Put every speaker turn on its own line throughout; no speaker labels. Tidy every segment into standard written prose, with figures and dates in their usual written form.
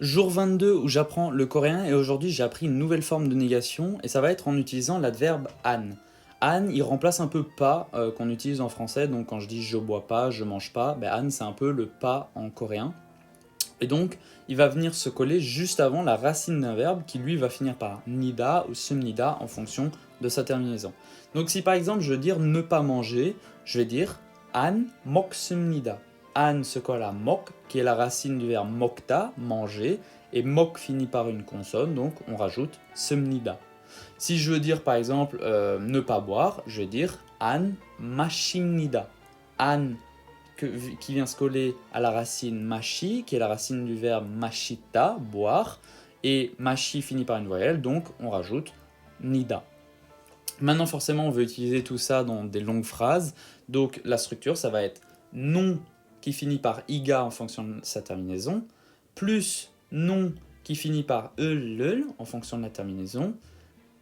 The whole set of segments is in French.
Jour 22 où j'apprends le coréen et aujourd'hui j'ai appris une nouvelle forme de négation et ça va être en utilisant l'adverbe an. An, il remplace un peu pas qu'on utilise en français, donc quand je dis je bois pas, je mange pas, ben an c'est un peu le pas en coréen. Et donc il va venir se coller juste avant la racine d'un verbe qui lui va finir par nida ou sumnida en fonction de sa terminaison. Donc si par exemple je veux dire ne pas manger, je vais dire an moksumnida. An se colle à mok, qui est la racine du verbe mokta, manger, et mok finit par une consonne, donc on rajoute sumnida. Si je veux dire par exemple ne pas boire, je vais dire an mashimnida. An qui vient se coller à la racine mashi, qui est la racine du verbe mashita, boire, et mashi finit par une voyelle, donc on rajoute nida. Maintenant forcément on veut utiliser tout ça dans des longues phrases, donc la structure ça va être non qui finit par iga en fonction de sa terminaison, plus non qui finit par lul en fonction de la terminaison,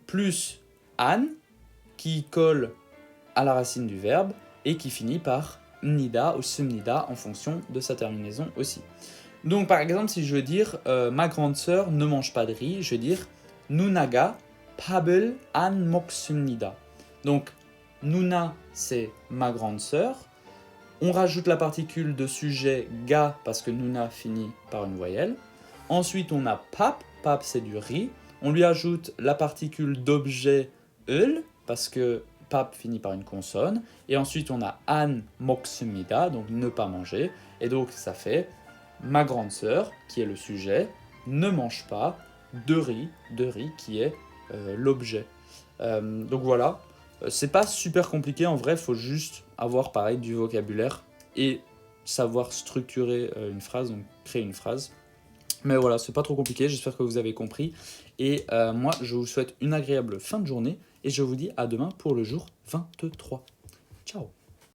plus an qui colle à la racine du verbe et qui finit par nida ou sumnida en fonction de sa terminaison aussi. Donc par exemple si je veux dire ma grande sœur ne mange pas de riz, je vais dire nunaga 밥을 안 먹습니다. Donc nuna c'est ma grande sœur. On rajoute la particule de sujet ga parce que nuna finit par une voyelle. Ensuite on a pap, pap c'est du riz. On lui ajoute la particule d'objet ul parce que pap finit par une consonne. Et ensuite on a an moksumida, donc ne pas manger. Et donc ça fait ma grande sœur, qui est le sujet, ne mange pas de riz qui est l'objet. Donc voilà, c'est pas super compliqué en vrai, il faut juste avoir pareil du vocabulaire et savoir structurer une phrase, donc créer une phrase. Mais voilà, c'est pas trop compliqué, j'espère que vous avez compris. Et moi, je vous souhaite une agréable fin de journée et je vous dis à demain pour le jour 23. Ciao.